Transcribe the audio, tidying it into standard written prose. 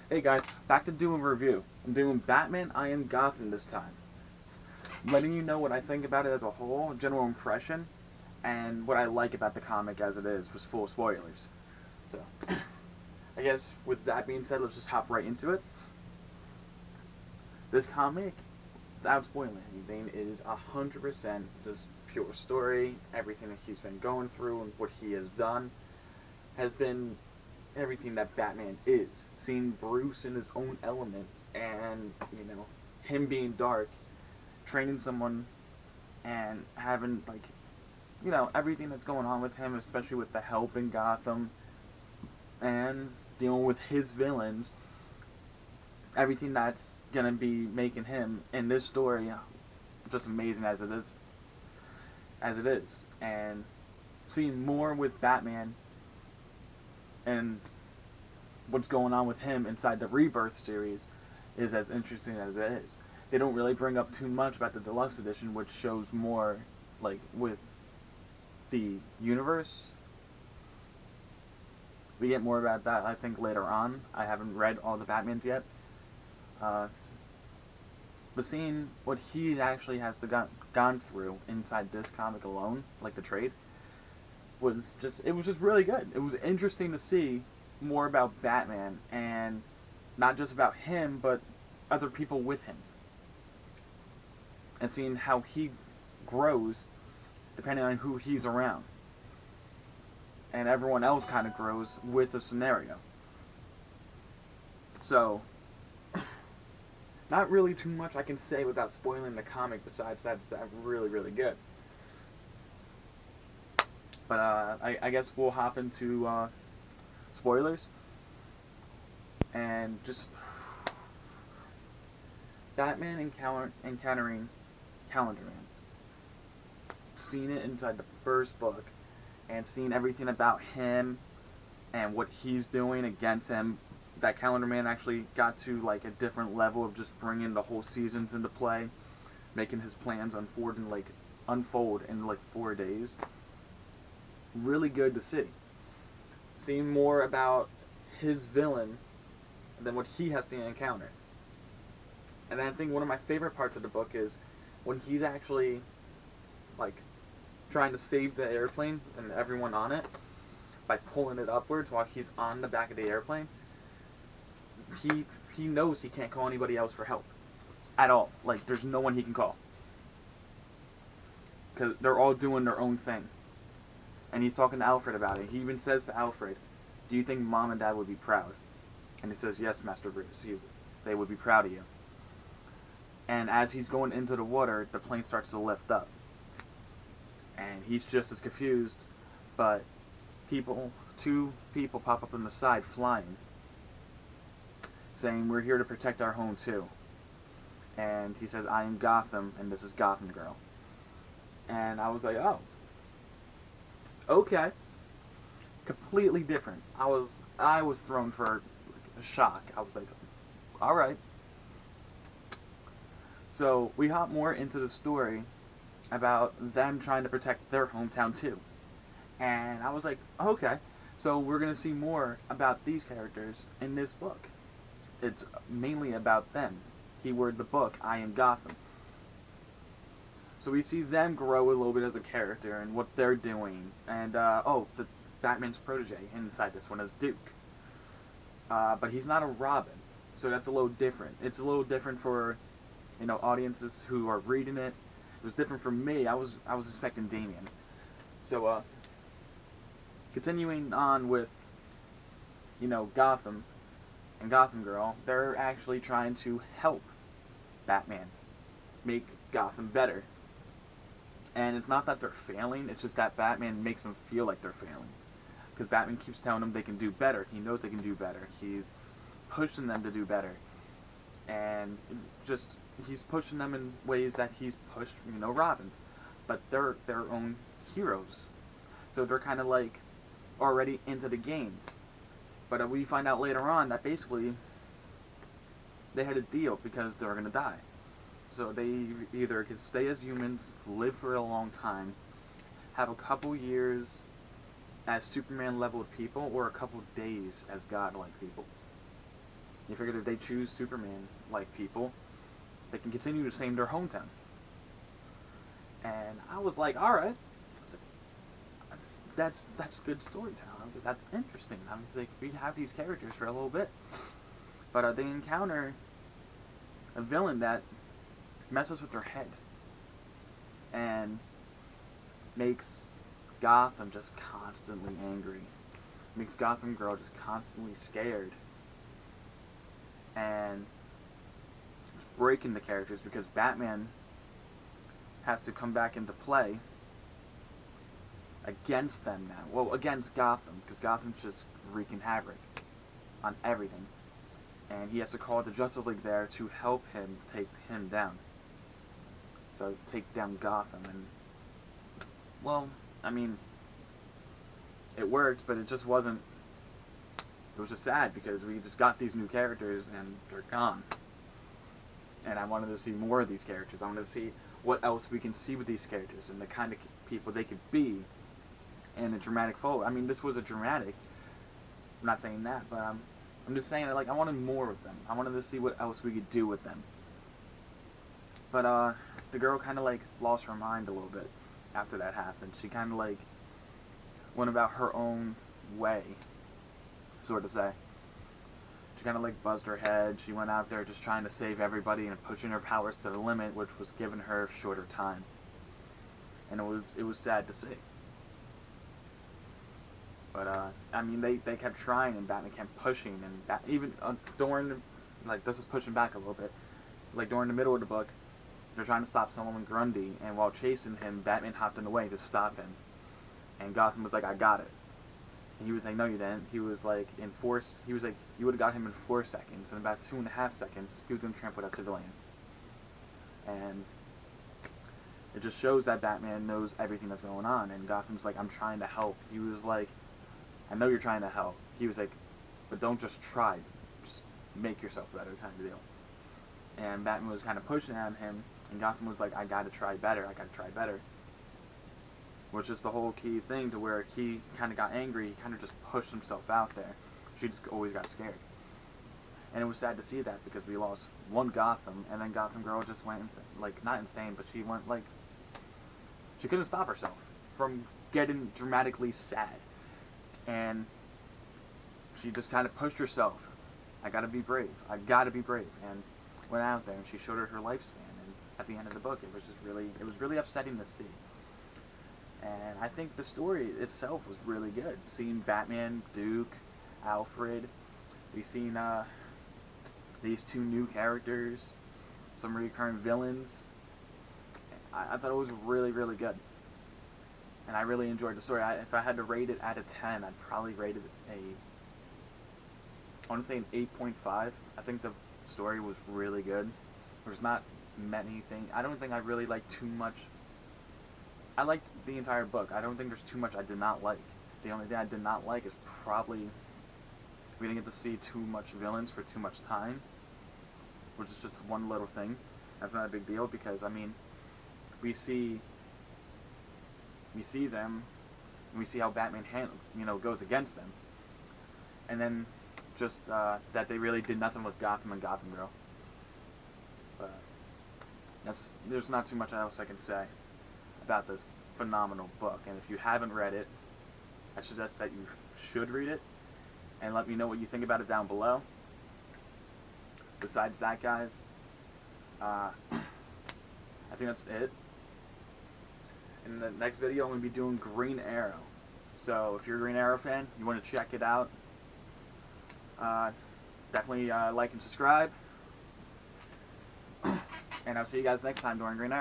Hey guys, back to doing a review. I'm doing Batman I Am Gotham this time. Letting you know what I think about it as a whole, general impression, and what I like about the comic as it is, was full of spoilers. So, I guess with that being said, let's just hop right into it. This comic, without spoiling anything, is 100% just pure story. Everything that he's been going through and what he has done has been everything that Batman is. Seeing Bruce in his own element and, him being dark, training someone and having, everything that's going on with him, especially with the help in Gotham and dealing with his villains, everything that's gonna be making him in this story just amazing as it is. And seeing more with Batman and what's going on with him inside the Rebirth series is as interesting as it is. They don't really bring up too much about the deluxe edition, which shows more like with the universe. We get more about that, I think, later on. I haven't read all the Batmans yet. Uh, but seeing what he actually has gone through inside this comic alone, like the trade, it was just really good. It was interesting to see more about Batman and not just about him, but other people with him, and seeing how he grows depending on who he's around, and everyone else kind of grows with the scenario. So, not really too much I can say without spoiling the comic. Besides that, it's really really good. But I guess we'll hop into spoilers and just Batman encountering Calendar Man. Seeing it inside the first book and seeing everything about him and what he's doing against him. That Calendar Man actually got to like a different level of just bringing the whole seasons into play, making his plans unfold in like 4 days. Really good to see. Seeing more about his villain than what he has to encounter. And I think one of my favorite parts of the book is when he's actually like trying to save the airplane and everyone on it by pulling it upwards while he's on the back of the airplane. He knows he can't call anybody else for help at all. Like there's no one he can call because they're all doing their own thing. And he's talking to Alfred about it. He even says to Alfred, "Do you think Mom and Dad would be proud?" And he says, "Yes, Master Bruce. They would be proud of you." And as he's going into the water, the plane starts to lift up. And he's just as confused, but two people pop up on the side flying, saying, "We're here to protect our home too." And he says, "I am Gotham, and this is Gotham Girl." And I was like, oh, okay. Completely different. I was thrown for a shock. I was like, all right. So we hop more into the story about them trying to protect their hometown too. And I was like, okay, so we're going to see more about these characters in this book. It's mainly about them. Keyword the book, I Am Gotham. So we see them grow a little bit as a character and what they're doing. And, the Batman's protege inside this one is Duke. But he's not a Robin, so that's a little different. It's a little different for, audiences who are reading it. It was different for me. I was expecting Damian. So, continuing on with, Gotham and Gotham Girl, they're actually trying to help Batman make Gotham better. And it's not that they're failing, it's just that Batman makes them feel like they're failing. Because Batman keeps telling them they can do better. He knows they can do better. He's pushing them to do better. And he's pushing them in ways that he's pushed, Robins. But they're their own heroes. So they're kind of like already into the game. But we find out later on that basically they had a deal because they were going to die. So they either could stay as humans, live for a long time, have a couple years as Superman leveled people, or a couple days as godlike people. You figured if they choose Superman-like people, they can continue to save their hometown. And I was like, all right, that's good storytelling. I was like, that's interesting. I was like, we have these characters for a little bit, but they encounter a villain that messes with their head and makes Gotham just constantly angry, makes Gotham Girl just constantly scared, and breaking the characters because Batman has to come back into play against them now. Well, against Gotham, because Gotham's just wreaking havoc on everything. And he has to call the Justice League there to help him take him down. So, take down Gotham. And, well, I mean, it worked, but it just wasn't... It was just sad because we just got these new characters and they're gone. And I wanted to see more of these characters. I wanted to see what else we can see with these characters and the kind of people they could be in a dramatic forward. I mean, this was a dramatic. I'm not saying that, but I'm just saying that, like, I wanted more of them. I wanted to see what else we could do with them. But the girl kind of like lost her mind a little bit after that happened. She kind of like went about her own way, sort of say. She kind of like buzzed her head. She went out there just trying to save everybody and pushing her powers to the limit, which was giving her shorter time. And it was sad to see. But I mean, they kept trying, and Batman kept pushing, and even during, like, this is pushing back a little bit, like during the middle of the book, they're trying to stop Solomon Grundy, and while chasing him, Batman hopped in the way to stop him, and Gotham was like, I got it. And he was like, no, you didn't. He was like, he was like, you would have got him in 4 seconds. In about 2.5 seconds, he was going to trample that civilian. And it just shows that Batman knows everything that's going on. And Gotham's like, I'm trying to help. He was like, I know you're trying to help. He was like, but don't just try. Just make yourself better, kind of deal. And Batman was kind of pushing on him. And Gotham was like, I got to try better. I got to try better. Which is the whole key thing to where he kind of got angry. He kind of just pushed himself out there. She just always got scared. And it was sad to see that because we lost one Gotham, and then Gotham Girl just went insane. Like, not insane, but she went, like, she couldn't stop herself from getting dramatically sad. And she just kind of pushed herself. I gotta be brave. I gotta be brave. And went out there, and she showed her lifespan. And at the end of the book, it was really upsetting to see. And I think the story itself was really good. Seeing Batman, Duke, Alfred, we've seen these 2 new characters, some recurring villains. I thought it was really, really good. And I really enjoyed the story. If I had to rate it out of 10, I'd probably rate it I want to say an 8.5. I think the story was really good. There's not many things. I don't think I really liked too much. I liked the entire book. I don't think there's too much I did not like. The only thing I did not like is probably we didn't get to see too much villains for too much time, which is just one little thing. That's not a big deal because, I mean, we see them, and we see how Batman goes against them, and then just that they really did nothing with Gotham and Gotham Girl. But there's not too much else I can say about this phenomenal book. And if you haven't read it, I suggest that you should read it, and let me know what you think about it down below. Besides that, guys, I think that's it. In the next video, I'm going to be doing Green Arrow. So if you're a Green Arrow fan, you want to check it out, definitely like and subscribe. And I'll see you guys next time during Green Arrow.